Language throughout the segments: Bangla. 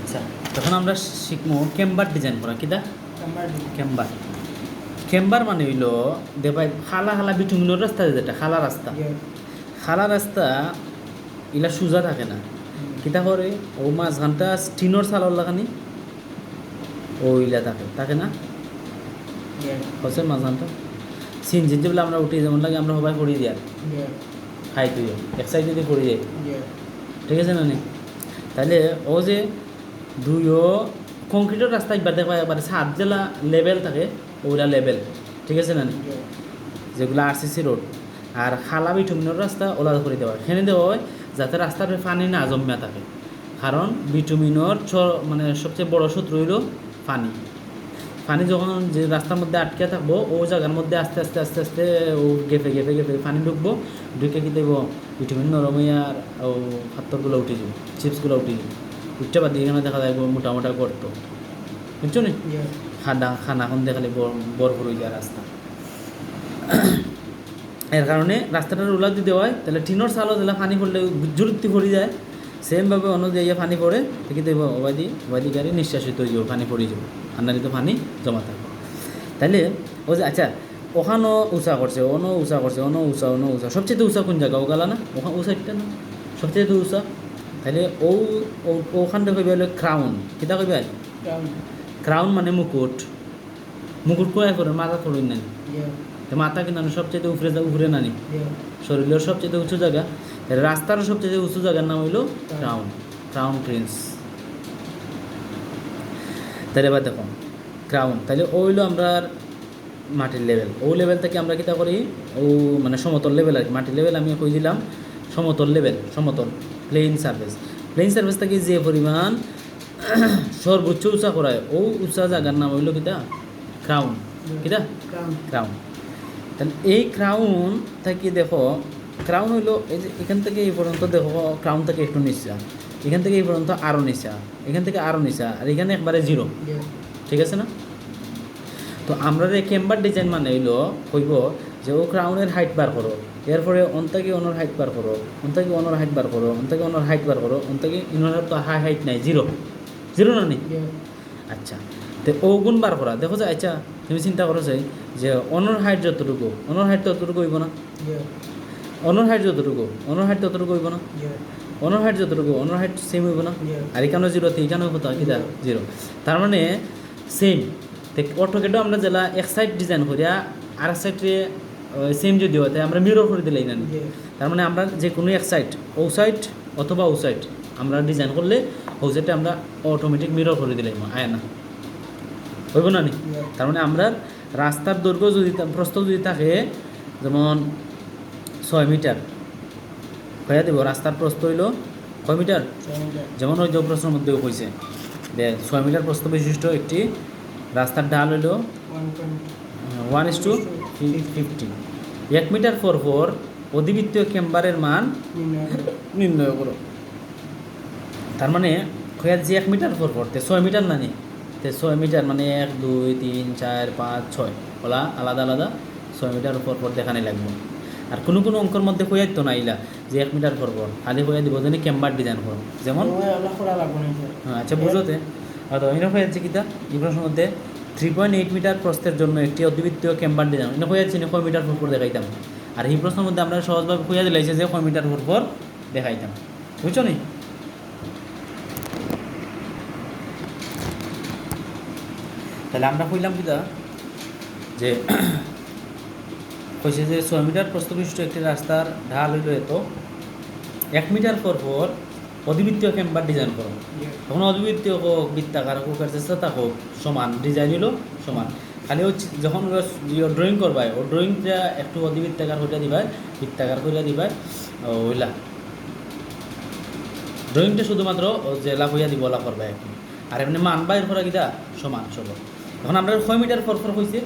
আচ্ছা, তখন আমরা শিখবো কেম্বার ডিজাইন করা কিটা কেম্বার। কেম্বার মানে হইলো দেবাই খালা খালা বিটুমিনোর রাস্তা যেটা খালা রাস্তা, খালা রাস্তা ইলা সোজা থাকে না, কিতা করে ও মাঝখানটা স্টিনোর চালর লাগানি ওইলা থাকে থাকে না হচ্ছে মাঝখানটা সিন যেতে বলে আমরা উঠি যেমন লাগে আমরা সবাই পড়ি দিয়া খাই তুই এক সাইডে দিয়ে পড়ি যাই, ঠিক আছে না নি? তাহলে ও যে দুইও কংক্রিটের রাস্তা একবার দেখা একবারে সাত জেলা লেভেল থাকে ওইটা লেভেল, ঠিক আছে না নি? যেগুলো আরসিসি রোড আর খালা বিটুমিনোর রাস্তা ওলা করে দেওয়া হয়, এখানে দেওয়া হয় যাতে রাস্তার পানি না জমিয়া থাকে, কারণ বিটুমিনোর মানে সবচেয়ে বড় শত্রু হইল পানি। পানি যখন যে রাস্তার মধ্যে আটকে থাকবো ও জায়গার মধ্যে আস্তে আস্তে আস্তে আস্তে ও গেফে গেফে গেফে পানি ঢুকবো, ঢুকে কি দেবো ভিটামিন নরম হয়ে আর ও পাথরগুলো উঠে যাবো, চিপসগুলো উঠে যাবো, উঠতে বাদ দিয়ে এখানে দেখা যায় মোটা মোটা করতো, বুঝছো নি? খানা এখন দেখালে বরফর হয়ে যায় রাস্তা। এর কারণে রাস্তাটা রোলার দিতে হয়, তাহলে টিনোর চালও দিলে পানি পড়লে জুরুত্তি পড়ে যায়, সেমভাবে অন্য দিয়ে পানি পড়ে দেখি দেবো ওবাদি গাড়ি নিঃশ্বাসিত হয়ে যাবো, পানি পড়ে যাবো, আন্নারি তো পানি জমা থাকবে। তাহলে ও যে আচ্ছা ওখানেও উঁচা করছে উঁচা করছে উঁচা সবচেয়ে উঁচা কোন জায়গা ওগালা না ওখানে উঁচা একটা না সবচেয়ে উঁচা, তাহলে ওখানটা কইবে হলো ক্রাউন, কিতা কইবে ক্রাউন মানে মুকুট, মুকুট কোয়া করে মাথা থড়ি নানি, মাথা কিন্তু সবচেয়ে উপরে নানি শরীরের সবচেয়ে উঁচু জায়গা, রাস্তারও সবচেয়ে উঁচু জায়গার নাম হইল ক্রাউন, ক্রাউন প্রিন্স। তাহলে এবার দেখো ক্রাউন, তাহলে ও হইলো আমরা মাটির লেভেল, ও লেভেল থেকে আমরা কিতা করি ও মানে সমতল লেভেল আর কি, মাটির লেভেল আমি কই দিলাম সমতল লেভেল, সমতল প্লেন সার্ভিস থেকে যে পরিমাণ সর্বোচ্চ উঁচা করায় ও উঁচা জায়গার নাম হইল কিতা ক্রাউন, কিতা ক্রাউন। তাহলে এই ক্রাউন থেকে দেখো ক্রাউন হইলো এই যে এখান থেকে এই পর্যন্ত দেখো ক্রাউন থেকে একটু নিচা, এখান থেকে এই পর্যন্ত আরও নিচা, এখান থেকে আরও নিচা, আর এখানে একবারে জিরো, ঠিক আছে না? তো আমরা কেম্বার ডিজাইন মানে হইলো কইব যে ও ক্রাউনের হাইট বার করো, এরপরে অন্তাকে অনর হাইট বার করো, অন্তাকে অনর হাইট বার করো, অন্তাকে অনর হাইট বার করো, অন্তাকে ইনর তো হাইট নাই জিরো না নি? আচ্ছা, তো ও গুণ বার করা দেখো যে আচ্ছা তুমি চিন্তা করো যে অনর হাইট যতটুকু অনর হাইট ততটুকু হইব না, অনর হাইট যতটুকু হইব না, অনর হাইট যতটুকু অনর হাইট সেম হইব না, আর এখানেও জিরোতে এখানেও কত কিটা জিরো, তার মানে সেম। অটোকেটও আমরা জেলা এক সাইড ডিজাইন করিয়া আর এক সাইডে সেম যদি হয় তাই আমরা মিরর করে দিলাই না, তার মানে আমরা যে কোনো এক সাইড ও সাইড অথবা ও সাইড আমরা ডিজাইন করলে ও সাইডে আমরা অটোমেটিক মিরর করে দিলাই আয় না হইব না নি? তার মানে আমরা রাস্তার দৈর্ঘ্য যদি প্রস্থ যদি থাকে যেমন 6 মিটার হইয়া দেব, রাস্তার প্রস্থ হইল কয় মিটার, যেমন ওই যে প্রশ্নের মধ্যেও কইছে 6 মিটার প্রস্থ বিশিষ্ট একটি রাস্তার ঢাল হইল 1:50, 1 মিটার পর অধিবৃত্তীয় কেম্বারের মান নির্ণয় করো। তার মানে খয়াত যে 1 মিটার পর 6 মিটার না নি, 6 মিটার মানে 1 2 3 4 5 6 ওলা আলাদা আলাদা 6 মিটার পর দেখানি লাগবে। আর কোনো অঙ্কের মধ্যে কইয়াই তো না ইলা যে 1 মিটার পর খালি কইয়া দিব যেন কেম্বার ডিজাইন করো, যেমন আচ্ছা বুঝোতে হয়তো এনে হয়েছে কিতা এই প্রশ্নের মধ্যে 3.8 মিটার প্রস্থের জন্য একটি অধিবৃত্তীয় কেম্বার ডিজাইন এনে হয়েছে না কয় মিটার পর দেখাইতাম, আর এই প্রশ্নের মধ্যে আমরা সহজভাবে কইয়া দিলাইছে যে কয় মিটার পর দেখাইতাম, বুঝছো নি? তাহলে আমরা কইলাম কিতা যে কইছে যে 6 মিটার প্রস্থ বিশিষ্ট একটি রাস্তার ঢাল হইল এত, 1 মিটার পর অধিবৃত্তীয় কেম্বার ডিজাইন করো, তখন অধিবৃত্তীয় হোক বৃত্তাকার হোক আর চেষ্টা হোক সমান ডিজাইন হইল সমান, খালি যখন ড্রয়িং করবাই ও ড্রয়িংটা একটু অধিবৃত্তাকার হইটা দিবাই বৃত্তাকার হইয়া দিবাই ওইলা ড্রয়িংটা শুধুমাত্র জেলা হইয়া দিব ওলা করবাই এখন, আর এমনি মান বাইর করা কিটা সমান সব। এখন আমরা 6 মিটার পর হয়েছে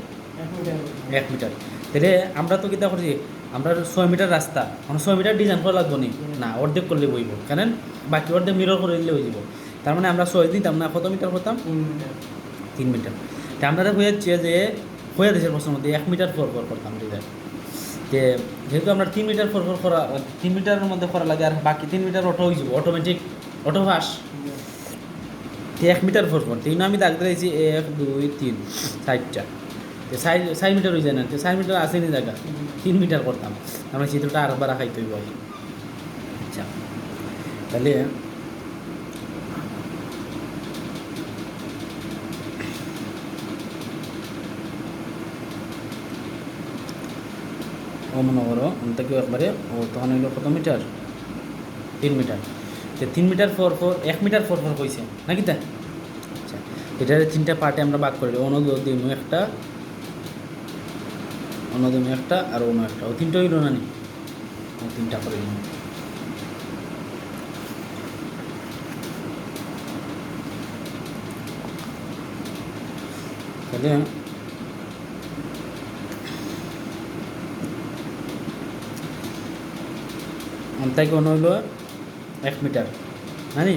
1 মিটার, তাহলে আমরা তো কিতা করছি আমরা 6 মিটার রাস্তা মানে 6 মিটার ডিজাইন করা লাগবো নি না, অর্ধেক করলে বইব, কারণ বাকি অর্ধেক মিরর করে দিলে হয়ে যাব, তার মানে আমরা 6 দিতাম না, কত মিটার করতাম 3 মিটার, তা আমরা হয়েছে যে হয়ে দেশের প্রশ্নের মধ্যে 1 মিটার পর করতাম ডিজাইন, যে যেহেতু আমরা 3 মিটার পর করা 3 মিটারের মধ্যে করা লাগে আর বাকি 3 মিটার অটো হয়ে যাব অটোমেটিক অটো ফাঁস 1 মিটার পর তিন আমি দাগ দিয়েছি 1 2 3 4টা, তো 4 মিটার হয়ে যায় না, তো 4 মিটার আসেনি জায়গা, 3 মিটার করতাম, আমরা চিত্রটা আরেকবার রাখাইতে হইব। আচ্ছা তাহলে ও মনে করো থেকে একবারে ও তখন হইলো কত মিটার, 3 মিটার, তো 3 মিটার পর 1 মিটার পর কইছে নাকি তা? আচ্ছা এটার 3টা পার্টে আমরা ভাগ করে দেবো, অনুদিমু একটা, অনুদিমু একটা আর অন্য একটা, ও 3টা হইল না নি, ও 3টা করে দিলাম। তাহলে অন্তাকে অন্য হইল 1 মিটার জানি,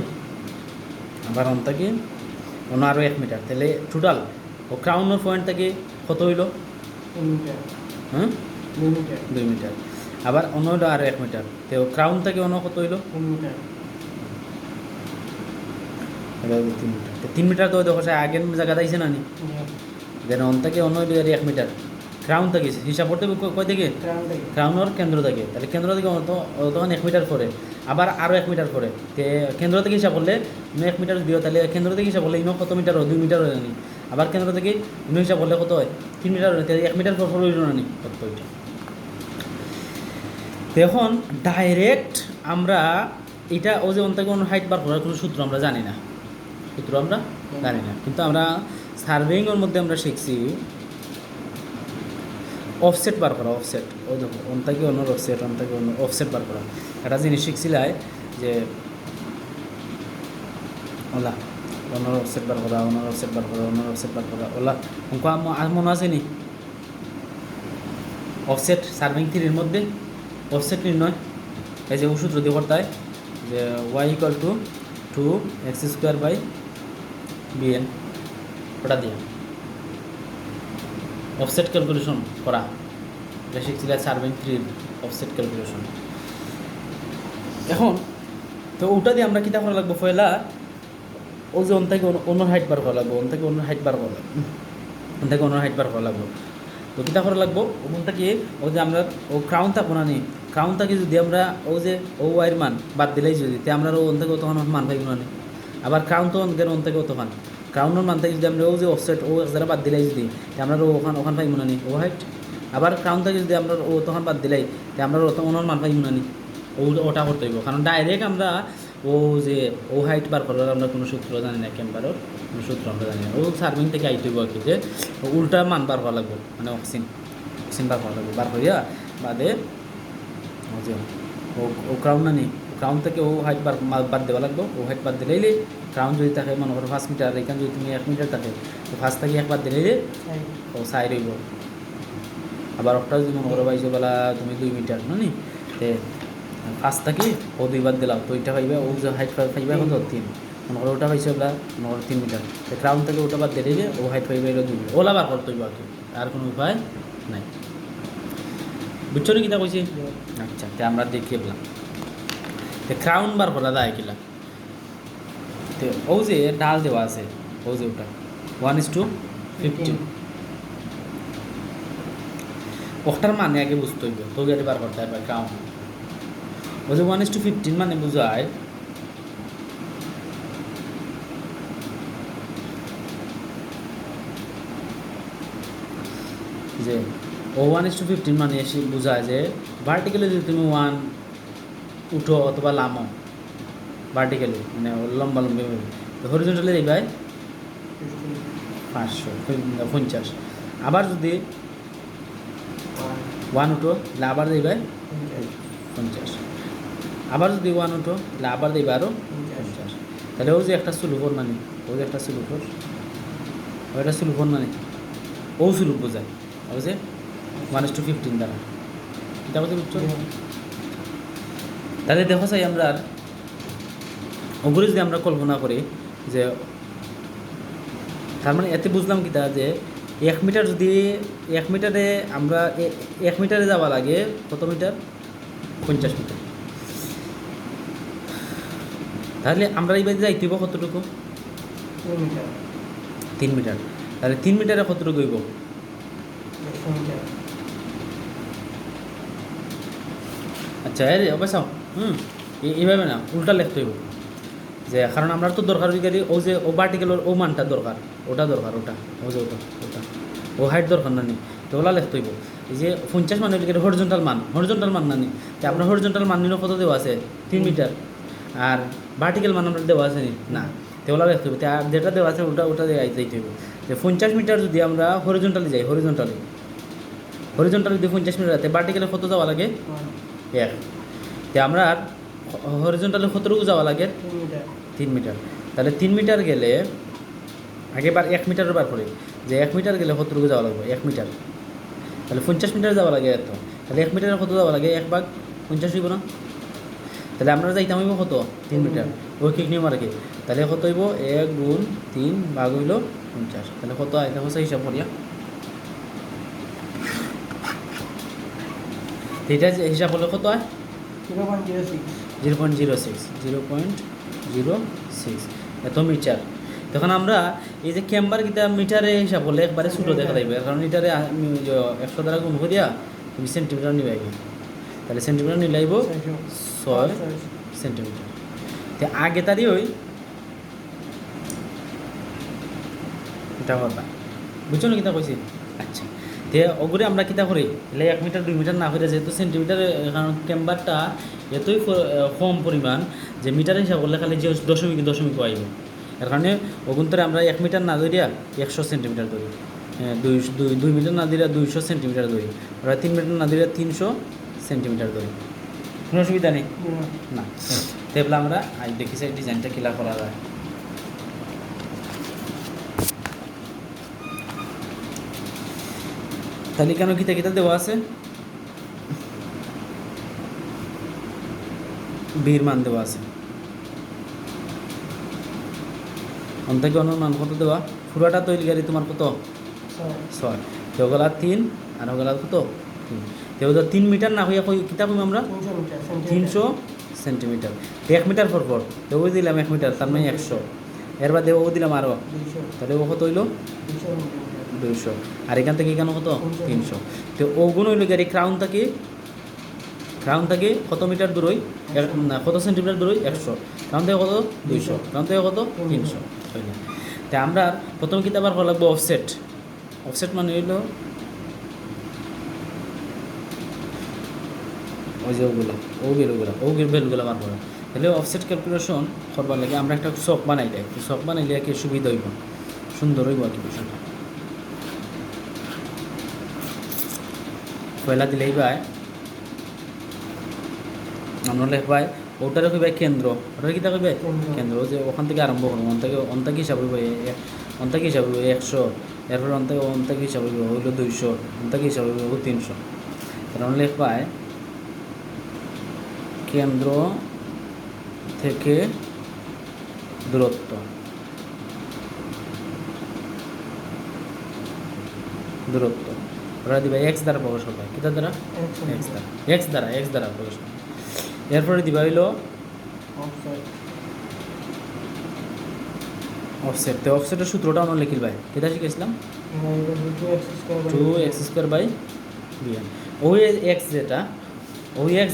আবার অন্তাকে অন্য আরও 1 মিটার, তাহলে টোটাল ও ক্রাউনের পয়েন্ট থেকে কত হইল? হ্যাঁ 2 মিটার, আবার অন্য হইলো আরও 1 মিটার, তো ক্রাউন থেকে অন্য কত হইল? 3 মিটার, তো 3 মিটার তো দেখো আগের জায়গা দিয়েছে না নি, দেন অন থেকে অন্য হইলো 1 মিটার, ক্রাউন থেকে হিসাব করতে কয় থেকে? ক্রাউনের কেন্দ্র থেকে, তাহলে কেন্দ্র থেকে তখন 1 মিটার পরে, আবার আরও 1 মিটার পরে, তে কেন্দ্র থেকে হিসাব করলে 1 মিটার দিও, তাহলে কেন্দ্র থেকে হিসাব করলে ইনো কত মিটার হয়? 2 মিটার হয় না, আবার কেন্দ্র থেকে ইনো হিসাব করলে কত হয়? 3 মিটার হয়, তাহলে 1 মিটার পর হইল না নি কত ওইটা। তো এখন ডাইরেক্ট আমরা এটা ও যে অন্তকে কোনো হাইট বার করার কোনো সূত্র আমরা জানি না, সূত্র আমরা জানি না, কিন্তু আমরা সার্ভেইংয়ের মধ্যে আমরা শিখছি অফসেট বার করা, অফসেট, ওই দেখো অন্তাকে অন্য অফসেট, অন্তাকে অন্য অফসেট বার করা, একটা জিনিস শিখছিলাই যে ওলা অন্য অফসেট বার করা, অন্য অফসেট বার করা, অন্য অফসেট বার করা, ওলা অঙ্ক আর মনে আছে নি? অফসেট সার্ভিং থ্রির মধ্যে অফসেট নির্ণয়, এই যে সূত্র দিয়ে করতে হয় যে ওয়াই ইকুয়াল টু 2x² ওটা দিয়ে অফসেট ক্যালকুলেশন করা, এটা শিখছিল সার্ভিং থ্রির অফসেট ক্যালকুলেশন। এখন তো ওটা দিয়ে আমরা কীটা করা লাগবো? পয়লা ও যে থেকে অন্য হাইট বার করা লাগবো, থেকে অন্য হাইট বার করা লাগবো, থেকে অন্য হাইট বার করা লাগবো, তো কীটা করা লাগবো? ওখান থেকে ও যে আমরা ও ক্রাউন থাকবো না নি, ক্রাউন থেকে যদি আমরা ও যে ও ওয়াইয়ের মান বাদ দিলেই যদি, তে আমরা ওন থেকে তখন মান পাইব না নি, আবার ক্রাউন তো ওন থেকে তখন ক্রাউনের মান থেকে যদি আমরা ও যে অফসেট ও যারা বাদ দিলাই যদি, আমরা ওখান পাইব না নি ও হাইট, আবার ক্রাউন থেকে যদি আমরা ও তখন বাদ দিলাই, তে আমরা ওনার মান পাইব না নি, ওটা করতে হইব, কারণ ডাইরেক্ট আমরা ও যে ও হাইট বার করার আমরা কোনো সূত্র জানি না, ক্যাম্বারও কোনো সূত্র আমরা জানি না, ও সার্ভিং থেকে আইতে হইব আর কি, যে উল্টা মান বার করা লাগবো, মানে অক্সিন বার করা লাগবো, বার করিয়া বাদে ও যে ও ক্রাউন না নি, ক্রাউন থেকে ও হাইট বাদ দেওয়া লাগবো, ও হাইট বাদ দিলেই ক্রাউন যদি থাকে মনে করো 5 মিটার, এখানে যদি তুমি 1 মিটার থাকে, তো 5 থেকে 1 বাদ দিলেই ও সাইড হইব, আবার ওটা যদি মনে করো বাইশো বেলা তুমি 2 মিটার না নি, তে 5 থেকে ও 2 বাদ দিলাম, তো ওইটা পাইবে ও যে হাইট পাইবে এখন 3, মনে করো ওটা পাইছে বেলা মনে করো 3 মিটার, তো ক্রাউন থেকে ওটা বাদ দিলেই ও হাইট পাইবে 2 মিটার, ওলা বার করতে হইব আর কি, আর কোনো উপায় নাই। বুঝছো নি কিতা কইছি? আচ্ছা তে আমরা দেখিয়ে পেলাম তো ক্রাউন বার করা যায় কিলা, তো ও যে ডাল দেওয়া আছে ও যে ওটা 1:15, ওটার মানে আগে বুঝতে হইব, তো গাড়ি বার করতে হবে ক্রাউন, ও যে 1:15 মানে বুঝায় যে ও 1:15 মানে এসে বোঝায় যে ভার্টিক্যালি যদি তুমি 1 উঠো অথবা লামো, ভার্টিক্যালি মানে লম্বা লম্বি, তো হরিজন্টালি দেখবে 550, আবার যদি 1 উঠো তাহলে আবার দেখবে 50, আবার যদি 1 উঠো তাহলে আবার দেখবে আরও 50, তাহলে ও যে একটা সুলুফর নানি, ও যে একটা সুলুফর, ওইটা সুলুফর নানি, ও সুলুফ বোঝায় ও যে 1:15 দ্বারা, এটা বলতে বুঝছো? তাহলে দেখো চাই আমরা ওগুলো যদি আমরা কল্পনা করি যে তার মানে এতে বুঝলাম কি তা যে 1 মিটার যদি 1 মিটারে আমরা 1 মিটারে যাওয়া লাগে কত মিটার? 50 মিটার, তাহলে আমরা এইবার যাইতে কতটুকু? Metre 3 metre. তাহলে 3 মিটারে কতটুকু হইব? 100 মিটার আচ্ছা অবশ্য এইভাবে না, উল্টা লিখতে হইব। যে কারণ আমরা তো দরকার হয়ে গেলে ও যে ও পার্টিকেলের ও মানটা দরকার, ওটা দরকার, ওটা ও যে ওটা ও হাইট দরকার না নি, তো ওলা লিখতে হইব। এই যে 50 মানে হলে হরিজন্টাল মান না নি, তো আপনার হরিজন্টাল মান নিলেও কত দেওয়া আছে? 3 মিটার। আর ভার্টিক্যাল মান আমরা দেওয়া আছে নি না, তো ওলা লিখতে হইব। আর যেটা দেওয়া আছে ওটা দিয়ে যাইতে হইব। যে 50 মিটার যদি আমরা হরিজন্টালি যাই, হরিজন্টালি যদি 50 মিটার আছে, ভার্টিক্যালে কত যাওয়া লাগে? 1। তো আমরা হরিজন্টালে কতটুকু যাওয়া লাগে? 3 মিটার। তাহলে 3 মিটার গেলে আগে 1 মিটারের বার করে, যে 1 মিটার গেলে কতটুকু যাওয়া লাগবে? 1 মিটার। তাহলে 50 মিটার যাওয়া লাগে এত। তাহলে 1 মিটারে কত যাওয়া লাগে? 1/50 হইব না? তাহলে আমরা যাইতাম হইব কত? 3 মিটার। রৈখিক নিয়ম আর কি। তাহলে কত হইব? 1 গুণ 3 ভাগ হইল 50। তাহলে কত হয়? দেখো হিসাব করিয়া, এটা হিসাব করলে কত হয়? 0.06 এত মিটার। তখন আমরা এই যে ক্যাম্বার কিতা মিটারে হিসাব করলে একবারে ছোটো দেখা যাইবে, কারণ এটারে 100 দ্বারা গুণ করিয়া তুমি সেন্টিমিটার নিবাইবে। তাহলে সেন্টিমিটার নিলাইব 6 সেন্টিমিটার। তো আগে তারই ওই এটা করবা, বুঝছো না কিতা কইছি? আচ্ছা, তে ওগুলো আমরা কিতা করি? এলে 1 মিটার 2 মিটার না করে, যেহেতু সেন্টিমিটার, কারণ ক্যাম্বারটা এতই কম পরিমাণ যে মিটার হিসাব করলে খালি যে দশমিক আইব। এর কারণে অগুন্তরে আমরা 1 মিটার না ধরিয়া 100 সেন্টিমিটার ধরি, 2 মিটার না ধরিয়া 200 সেন্টিমিটার ধরি, আর 3 মিটার না ধরিয়া 300 সেন্টিমিটার ধরি। কোনো অসুবিধা নেই না। তাহলে আমরা আজ দেখি সেই ডিজাইনটা কিলা করা যায়। তাহলে কেন কিতা দেওয়া আছে? বীর মান দেওয়া আছে, অন্তাকে অনুমান কত দেওয়া? পুরাটা তৈরি গাড়ি তোমার কত? 6। ওগুলা 3 আর ওগুলা কত? 3। তো 3 মিটার না হইয়া কিতা কইম আমরা? 300 সেন্টিমিটার। 1 মিটার পর তো ওই দিলাম 1 মিটার, তার মানে 100। এর বাদে ও দিলাম আরও, তাহলে ও কত হইল? 200। আর এখান থেকে এখানে কত? 300। তো ওগুণ হইল গাড়ি ক্রাউন থেকে কত মিটার দূর হই? না, কত সেন্টিমিটার দূর হই? 100। ক্রাউন থেকে কত? 200। ক্রাউন থেকে কত? 300। তা আমরা প্রথম কিতা বার করা লাগবো? অফসেট মানে হইল ওই যে ওগুলো ভ্যালুগুলো বার করা। তাহলে অফসেট ক্যালকুলেশন করবার লাগে আমরা একটা শখ বানাইলে আর কি সুবিধা হইব, সুন্দর হইব আর কি বিষয়টা। পয়লা দিলেই ভাই আমরা লেখবাই, ওটারে কইবাই কেন্দ্র, ওটারে কিতা কইবাই? কেন্দ্র। যে ওখান থেকে আরম্ভ করবো, অন্তাকি হিসাব হইব 100, এরপর অন্তাকি হিসাব হইব হইল 200, অন্তাকি হিসাব হইব 300। কারণ লেখবাই কেন্দ্র থেকে দূরত্ব, ওরা দিবা এক্স দ্বারা প্রকাশ করবে। কিতার দ্বারা? এক্স দ্বারা প্রকাশ করবে। এরপরে দিবা হইল অফসেট। তো অফসেটের সূত্রটা আমরা লিখিল ভাই, কিতা শিখেছিলাম? 2x²/bn। ওই এক্স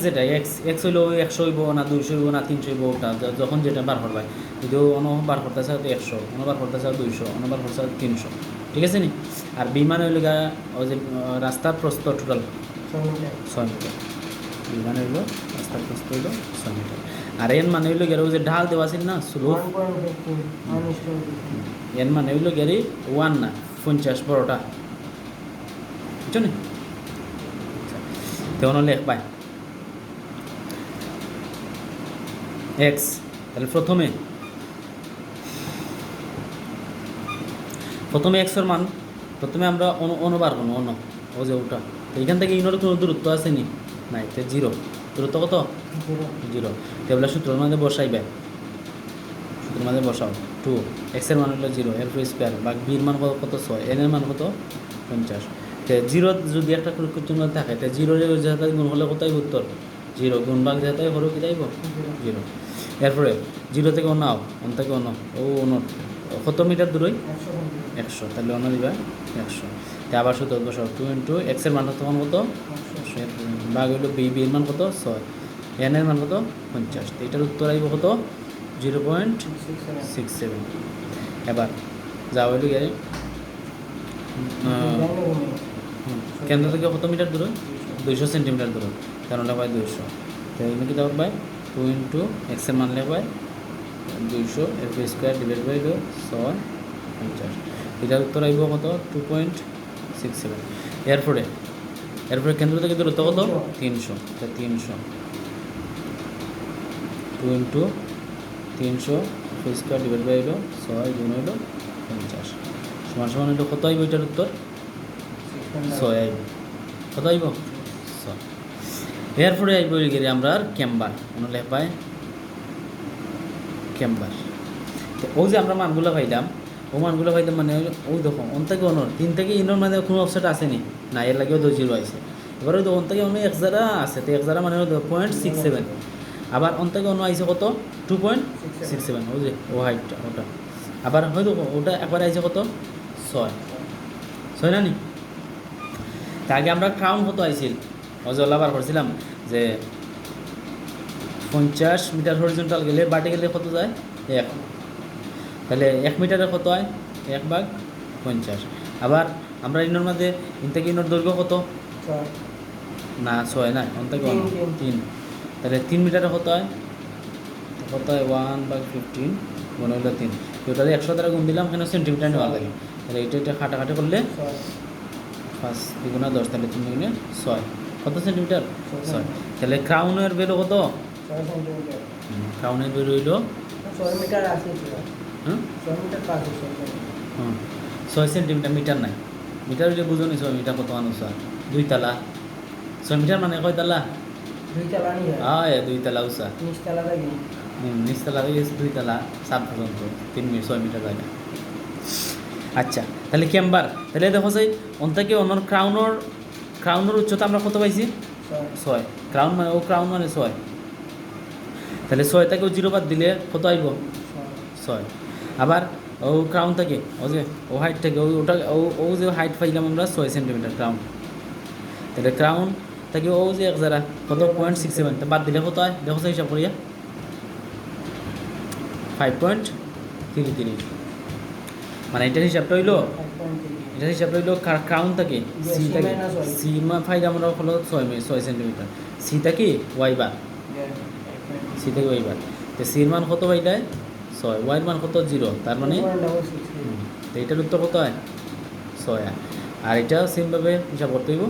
যেটা এক্স হইলো 100 হইব না 200 হইব না 300 হইব, ওটা যখন যেটা বার করবাই। যদি অন্য বার করতে চাও 100, অন্য বার করতে চাও 200, অন্য বার করতে চাও 300, ঠিক আছে নি? আর বি মানে হইল ওই যে রাস্তার প্রস্থ টোটাল 6 মিটার। বি মানে হইল রাস্তার প্রস্থ হইল 6 মিটার। আর এন মানে হইল ওই যে ঢাল দেওয়া আছে না, স্লোপ। এন মানে হইল 1 না 50 বড়টা, বুঝছো নি? তেমন লেখ পাই এক্স। তাহলে প্রথমে এক্সের মান প্রথমে আমরা অনুবার করবো, ও যে ওটা। তো এখান থেকে ইনোর কোনো দূরত্ব আছে নি? নাই। তো 0 দূরত্ব কত? 0। তাহলে সূত্রের মাঝে বসাইবে, বসাও 2, এক্সের মান হলো 0, এর স্কোয়ার বা বির মান কত? 6, এন এর মান কত? 50। তো 0 যদি একটা চিহ্ন থাকে, তো 0 যেহেতু গুণ হলে কোথায় উত্তর? 0 গুণ ভাগ যেহেতু হলো কি যাইব? 0। এরপরে 0 থেকে অন্য থেকে অন্য কত মিটার দূরই 100 সেন্টিমিটার। 100, তাহলে অন্য দিবা 100। তাই আবার শুধু বসাও 2 ইন্টু এক্সের মান তখন কত 100। ভাগ হইল বি, বি এর মান কত 6, এন এর মান কত 50। তো এটার উত্তর আইব কত 0.67। এবার যা হইল গিয়ে কেন্দ্র থেকে কত মিটার দূর 200 সেন্টিমিটার দূর, কারণ লেখায় 200। তো এগুলো কি দেওয়া পাই 2 ইন্টু এক্সের মান লেখায় 200 এর স্কোয়ার ডিভাইড বাই 6 50। এটার উত্তর আইব কত 2.67। এরপরে কেন্দ্র থেকে দূরত্ব কত 300। তো 300 2 ইন্টু 300 স্কোয়ার ডিভাইড বাই 6 গুণ হইল 50 সমান সমান হইল কত আইব এটার উত্তর 6 আইব। কত আইব 6। এরপরে আইব গেলে আমরা ক্যাম্বার মনে পাই ক্যাম্বার। তো ওই যে আমরা মানগুলো পাইলাম ও মানগুলো পাইলাম মানে ওই দেখো অন থেকে অনর 3 থেকে ইনর মানে কোনো অপশন আসেনি না, এর লাগেও 0 আছে। এবার ওই অন থেকে অন্য 1 জারা আছে, তো 1 জারা মানে 0.67। আবার অন থেকে অন্য আইছে কত 2.67, ওই যে ও হাইটটা ওটা। আবার হয়তো ওটা একবার আইছে কত 6 না নি। তা আগে আমরা ক্রাউন কত আইছিল অজলা বার করছিলাম যে 50 মিটার হরিজন্টাল গেলে ভার্টিক্যালে কত যায় 1, তাহলে 1 মিটারে কত হয় 1/50। আবার আমরা ইনোর মধ্যে ইন থেকে ইনোর দৈর্ঘ্য কত 6 না 6 না অন থেকে 3, তাহলে 3 মিটারে কত হয় 1/15 মনে হলো 3। ওটা 100 দ্বারা গুণ দিলাম, এখানে সেন্টিমিটার নেওয়া লাগে। তাহলে এটা খাটাখাটি করলে 5 2 10, তাহলে 3 গুণে 6 কত সেন্টিমিটার 6। তাহলে ক্রাউনের ভ্যালু কত 6 সেন্টিমিটার। ক্রাউনের ভ্যালু হইল 6 মিটার আছে পুরো। হ্যাঁ 6 মিটার পাস আছে। 6 সেন্টিমিটার, মিটার নাই। মিটার হইলে বুঝুনি 6 মিটার কত মানুষ আর 2 তালা। 6 মিটার মানে কয় তালা 2 তলা নি হয়। 2 তালা উঁচা। নিচ তলা লাগে। নিচতলা থেকে 2 তালা 7 পর্যন্ত 6 মিটার জায়গা। আচ্ছা তাহলে ক্যাম্বার, তাহলে দেখো যাই অন থেকে অন্য ক্রাউনের উচ্চতা আমরা কত পাইছি 6। ক্রাউন মানে ক্রাউন মানে 6, তাহলে 6 থেকে 0 বাদ দিলে কত আইব 6। আবার ক্রাউন থেকে হাইট থেকে ওটা যে হাইট পাইলাম আমরা 6 সেন্টিমিটার ক্রাউন। তাহলে ক্রাউন থেকে যে 1 জারা কত 0.67, তো বাদ দিলে কত হয় দেখো হিসাব করিয়া 5.33। মানে এটার হিসাবটা হইলো ক্রাউন থেকে সি থেকে সীমা ফাইল আমরা হলো 6 সেন্টিমিটার, সি থেকে ওয়াই বার, সি থেকে ওয়াই বার। তো সির মান কত পাইলে 6, ওয়াইয়ের মান কত 0, তার মানে তো এটার উত্তর কত হয় 6। আর এটা সেমভাবে হিসাব করতে হইব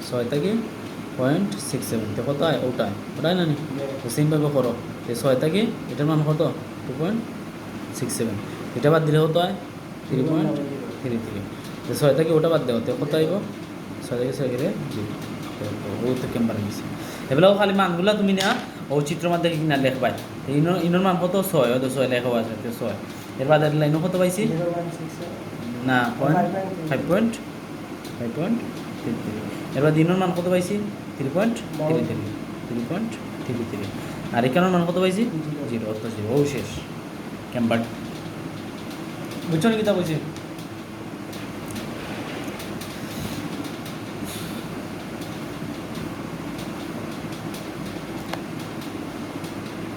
6 থেকে 0.67, তো কত হয় ওটাই না নি। তো সেমভাবে করো যে 6 থেকে এটার মান কত 2.67, এটা বাদ দিলে কত হয় 3.33। তো 6 থেকে ওটা বাদ দেওয়া তো কত আইব 6 থেকে 6 গেলে 0। ও তো ক্যাম্বার গেছে। এগুলো খালি মানগুলো তুমি না ও চিত্র মাধ্যমে কিনা লেখবাই। ইনোর মান কত 6, হয়তো 6 লেখা আছে 6। এর বাদ লাইনও কত পাইছি না 5.33। এবার দিনের মান কত পাইছি 3.33। আর এখানের মান কত পাইছি 0, অর্থ 0। ও শেষ ক্যাম্বার। বুঝছো নাকি তা বলছি।